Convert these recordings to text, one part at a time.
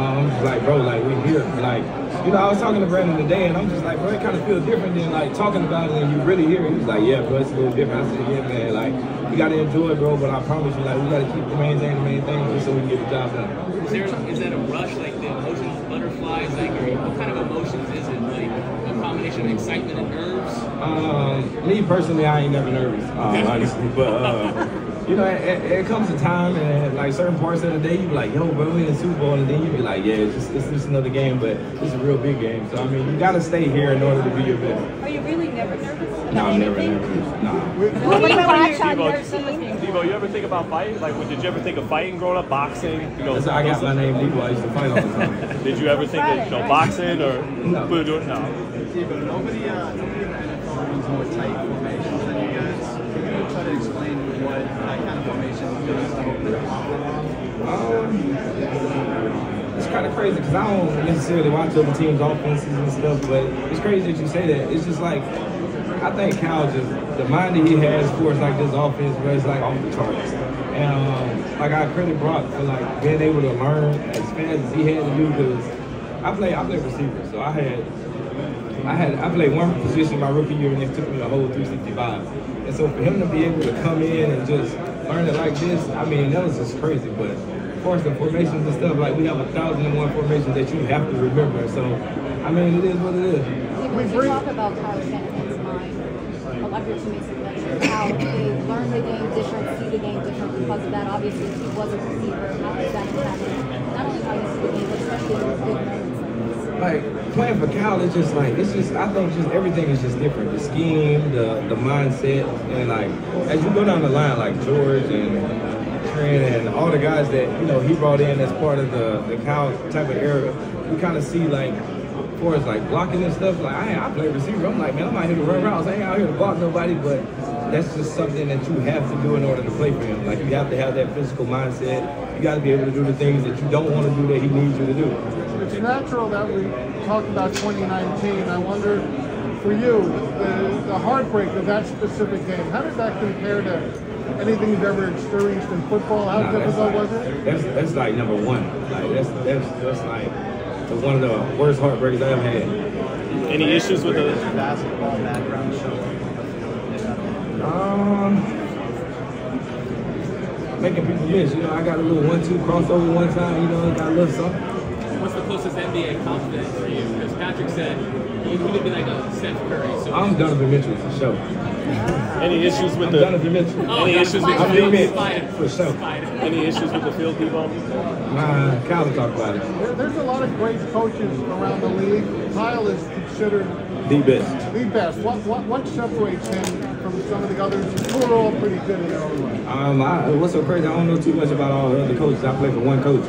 I'm just like, bro, like we here, like, you know, I was talking to Brandon today, and I'm just like, bro, it kind of feels different than like talking about it and you really hear it. He was like, yeah, bro, it's a little different. I said, yeah, man, like you gotta enjoy it, bro, but I promise you, like we gotta keep the main thing just so we can get the job done. Is that a rush, like the emotions, butterflies, like what kind of emotions is it? Like a combination of excitement and nerves? Me personally, I ain't never nervous, honestly, but. You know, it comes a time and like certain parts of the day you be like, yo, bro, we in the Super Bowl, and then you be like, yeah, it's just another game, but it's a real big game. So I mean, you gotta stay here in order to be your best. Are you really never nervous? No, I'm never nervous. Nah. Deebo, you ever think about fighting? Like, did you ever think of fighting growing up, boxing? You know, I got my name Deebo. I used to fight all the time. Did you ever think of boxing or no? No. Deebo, nobody in the NFL runs more tight formations than you guys. Can you try to explain what that kind of formation does to open the It's kind of crazy because I don't necessarily watch other teams' offenses and stuff, but it's crazy that you say that. It's just like, I think Cal just, the mind that he has for like this offense, where it's like off the charts. And like I credit Brock for like being able to learn as fast as he had to do, because I play receiver, so I played one position my rookie year and it took me a whole 365. And so for him to be able to come in and just learn it like this, I mean, that was just crazy. But of course, the formations and stuff, like we have 1,001 formations that you have to remember. So, I mean, it is what it is. When you talk about Kyle Shanahan's mind of your teammates and players, how they learn the game different, see the game different because of that. Obviously, he was a receiver. How does that impact not only how you see the game, but especially in those big moments? Like playing for Cal, it's just like I think just everything is just different. The scheme, the mindset, and like as you go down the line, like George and Trent and all the guys that he brought in as part of the Cal type of era, we kind of see like, as far as like blocking and stuff. Like I play receiver. I'm like, man, I'm out here to run routes. I ain't out here to block nobody, but that's just something that you have to do in order to play for him. Like you have to have that physical mindset. You got to be able to do the things that you don't want to do that he needs you to do. It's natural that we talk about 2019. I wonder, for you, the heartbreak of that specific game, how did that compare to anything you've ever experienced in football? How difficult was it? That's like number one. Like that's like one of the worst heartbreaks I ever had. Any issues with the basketball background show? Making people miss. I got a little 1-2 crossover one time. Got a little something. What's the closest NBA confidant for you? Because Patrick said you could be like a Steph Curry. So I'm Donovan Mitchell for sure. Any issues with Donovan Mitchell. Any issues with the field? For sure. Any issues with the field, Deebo? Nah, Kyle will talk about it. There's a lot of great coaches around the league. Kyle is considered the best. The best. What separates him from some of the others who are all pretty good in their own way? What's so crazy? I don't know too much about all the other coaches. I play for one coach.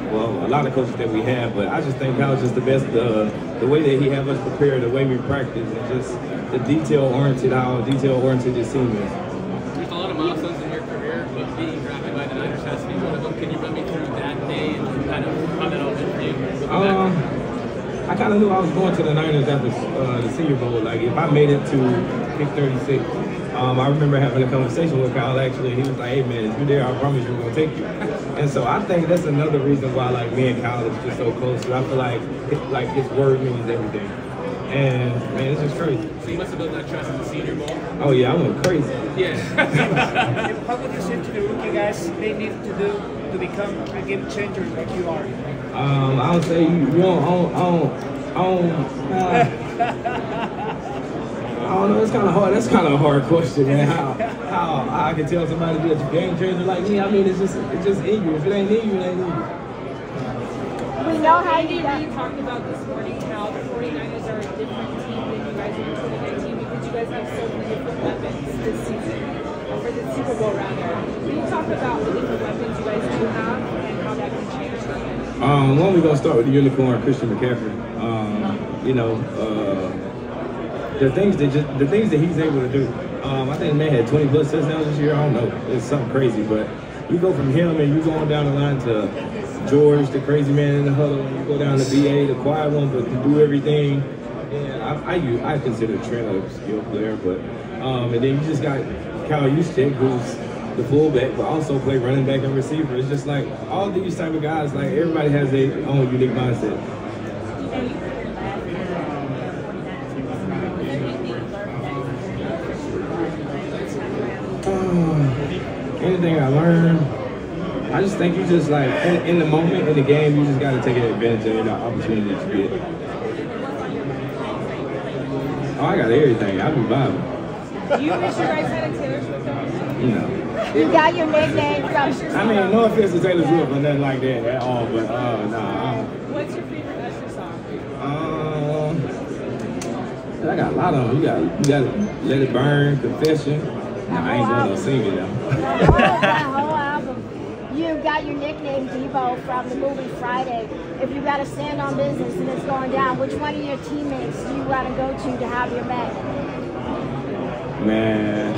Well, a lot of coaches that we have, but I just think Kyle's just the best. The way that he have us prepared, the way we practice, and just the detail-oriented, how detail-oriented this team is. There's a lot of milestones in your career, but being drafted by the Niners has to be one of them. Can you run me through that day and kind of how that all went for you? I kind of knew I was going to the Niners after the Senior Bowl. Like, if I made it to pick 36, I remember having a conversation with Kyle, actually. He was like, hey, man, if you're there, I promise you're going to take you. And so I think that's another reason why, like, me and Kyle is just so close. Because I feel like his word means everything. And, man, it's just crazy. So you must have built that trust in the Senior Bowl? Oh, yeah, I went crazy. Yeah. What would you say to the rookie guys they need to do to become a game changer like you are? I would say I don't know. It's kind of hard. That's kind of a hard question, man. How I can tell somebody to be a game changer like me? I mean, it's just in you. If it ain't in you, it ain't in you. We know how you talked about this morning how the 49ers are a different team than you guys are in 2019 because you guys have so many different weapons this season, or for the Super Bowl rather. Can you talk about the different weapons you guys do have and how that can change for you? One, we're gonna start with the unicorn, Christian McCaffrey. The things that he's able to do. I think the man had 20 plus touchdowns this year. I don't know, it's something crazy, but you go from him and you going down the line to George, the crazy man in the huddle, and you go down to BA, the quiet one, but can do everything. And I consider Trent a skilled player, but and then you just got Kyle Juszczyk, who's the fullback, but also play running back and receiver. It's just like all these type of guys, like everybody has their own unique mindset. Anything I learned, I just think you just like in the moment, in the game, you just got to take advantage of the opportunity that you get. Oh, I got everything. I be vibing. Do you wish you guys had a Taylor Swift song? No. You got your nickname from. I mean, no offense to Taylor Swift or nothing like that at all, but nah. What's your favorite Usher song? I got a lot of them. You got Let It Burn, Confession. Nah, I ain't going to sing it though. That whole album. You got your nickname Deebo from the movie Friday. If you got to stand on business and it's going down, which one of your teammates do you got to go to have your back? Man,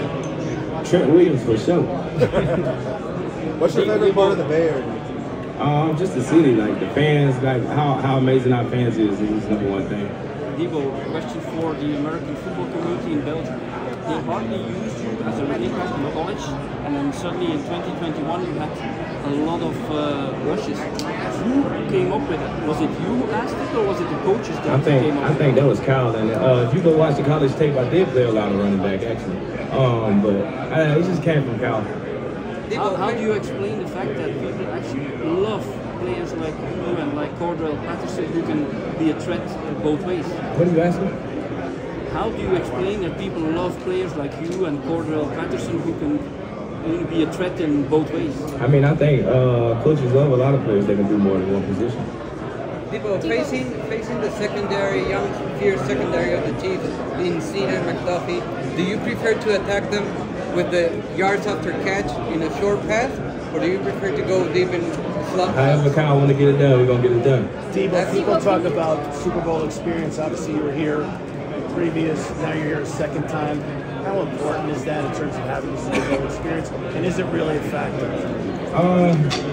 Trent Williams for sure. What's your favorite part of the Bay Area? Just the city, like the fans, like how amazing our fans is number one thing. Deebo, question for the American football community in Belgium. They hardly used you as a running back in college, and suddenly in 2021 you had a lot of rushes. Who came up with it? Was it you who asked it, or was it the coaches that came up with it? I think that was Kyle. And if you go watch the college tape, I did play a lot of running back actually. But it just came from Kyle. How do you explain the fact that people actually love players like you and like Cordell Patterson who can be a threat both ways? What are you asking? How do you explain that people love players like you and Cordell Patterson who can be a threat in both ways? I mean, I think coaches love a lot of players that can do more than one position. People facing the secondary, young, fierce secondary of the Chiefs, being Cena and McDuffie, do you prefer to attack them with the yards after catch in a short pass, or do you prefer to go deep in slump? However Kyle want to get it done, we're going to get it done. Deebo, people talk about Super Bowl experience. Obviously, you were here previous, now you're here a second time. How important is that in terms of having the Super Bowl experience, and is it really a factor?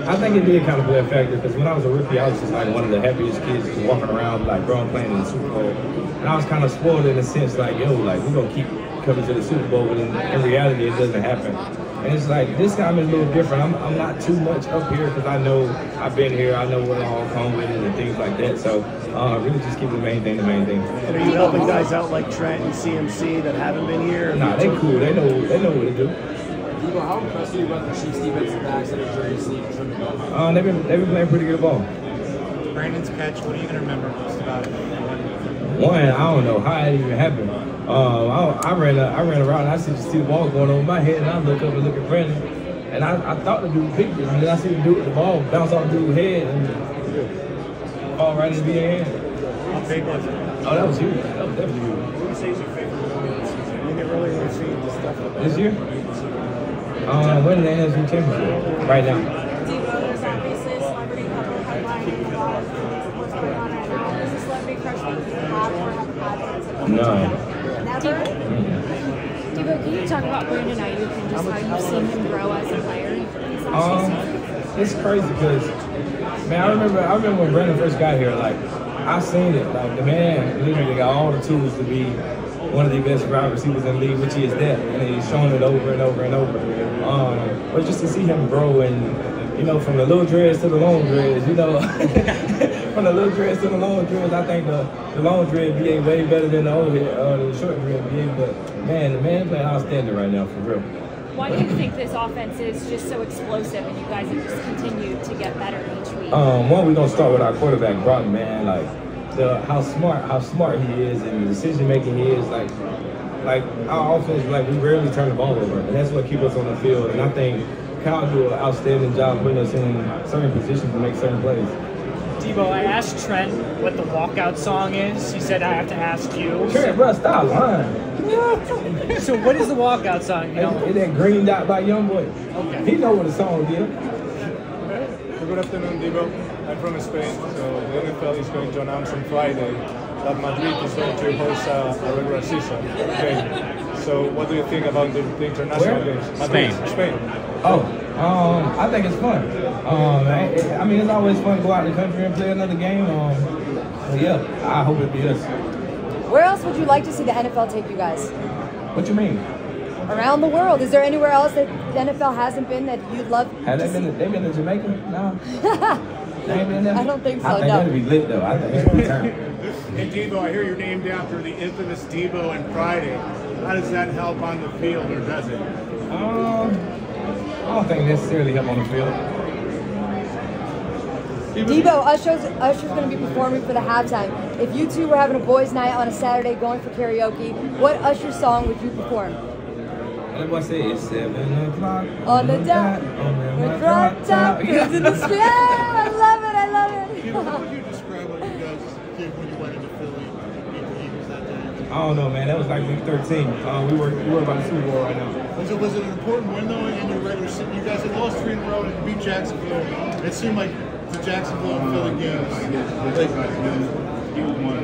I think it did kind of play a factor because when I was a rookie, I was just like one of the happiest kids just walking around, like growing playing in the Super Bowl. And I was kind of spoiled in a sense, like, yo, like we're going to keep coming to the Super Bowl, but in reality, it doesn't happen. And it's like, this time is a little different. I'm not too much up here because I know I've been here, I know what all come with it and things like that. So really just keep the main thing. And are you helping guys out like Trent and CMC that haven't been here? Nah, they cool. They know what to do. Deebo, how impressed are you about the Chiefs defensive backs that are during sleep? They've been playing pretty good ball. Brandon's catch, what are you going to remember most about it? One, I don't know how it even happened. I ran a route and I see the ball going over my head and I look up and look at Brandon. And I thought the dude picked it, and then I see the dude with the ball bounce off the dude's head and fall right in the hand. How big was it? Oh, that was huge. That was definitely huge. What would you say is your favorite moment this season? You never really seen this stuff like that. This year? Winning the NFC Championship right now. Deebo, there's obviously a celebrity couple headline involved in what's going on right now. Is a celebrity crush that you have or have had? No. Deebo, can you talk about Brandon Ayuk and just how you've seen him grow as a player these last few seasons? It's crazy because, man, I remember when Brandon first got here, like, I seen it. Like, the man literally got all the tools to be one of the best wide receivers in the league, which he is that, and he's shown it over and over and over. But just to see him grow and, you know, from the little dreads to the long dreads, you know, from the little dreads to the long dreads, I think the long dread BA way better than the short dread BA. But man, the man playing outstanding right now, for real. Why do you think this offense is just so explosive and you guys have just continued to get better each week? One, we're gonna start with our quarterback, Broughton, man. Like how smart he is and the decision making he is. Like our offense, like we rarely turn the ball over, and that's what keeps us on the field. And I think Kyle do an outstanding job putting us in certain positions to make certain plays. Deebo, I asked Trent what the walkout song is. He said I have to ask you. Trent, bro, stop lying. So what is the walkout song? You know? It's that Green Dot by Youngboy. Okay. He know what the song is. Good afternoon, Deebo. I'm from Spain, so the NFL is going to announce on Friday that Madrid is going to host a regular season game. So what do you think about the international games? Madrid, Spain. I think it's fun. I mean, it's always fun to go out in the country and play another game. But yeah, I hope it be us. Where else would you like to see the NFL take you guys? What you mean? around the world. Is there anywhere else that the NFL hasn't been that you'd love? Have they been to Jamaica? No. They ain't been there? I don't think so. I think No. that'd be lit though. I think that'd be turn. And Deebo, I hear you're named after the infamous Deebo and Friday. How does that help on the field, or does it? I don't think necessarily help on the field. Deebo, Usher's going to be performing for the halftime. If you two were having a boys' night on a Saturday going for karaoke, what Usher song would you perform? Like what I say, it's 7 o'clock On the dot, the drop top, Yeah. in the sky. I love it, I love it. How would you describe what you guys did when you went into Philly and beat the Eagles that day? I don't know, man. That was like week 13. We were about the Super Bowl right now. Was it an important win though in your regular season? You guys had lost 3 in a row and beat Jacksonville. It seemed like the Jacksonville and Philly games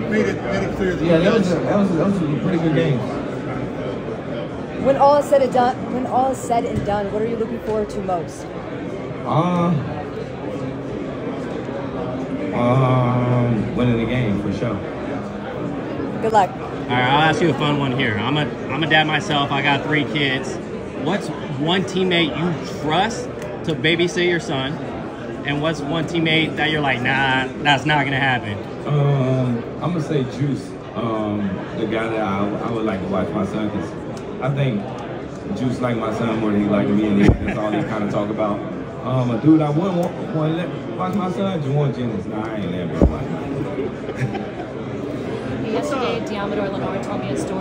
made it clear that that was a pretty good game. When all is said and done, what are you looking forward to most? Winning the game for sure. Good luck. All right, I'll ask you a fun one here. I'm a dad myself. I got 3 kids. What's one teammate you trust to babysit your son? And what's one teammate that you're like, nah, that's not gonna happen? I'm gonna say Juice, the guy that I would like to watch my son, because I think Juice like my son more than he like me, and that's all he kind of talk about. A dude I wouldn't want to watch my son, Juwan Jennings. Nah, I ain't there, bro. Yesterday, Diamador Lenore told me a story.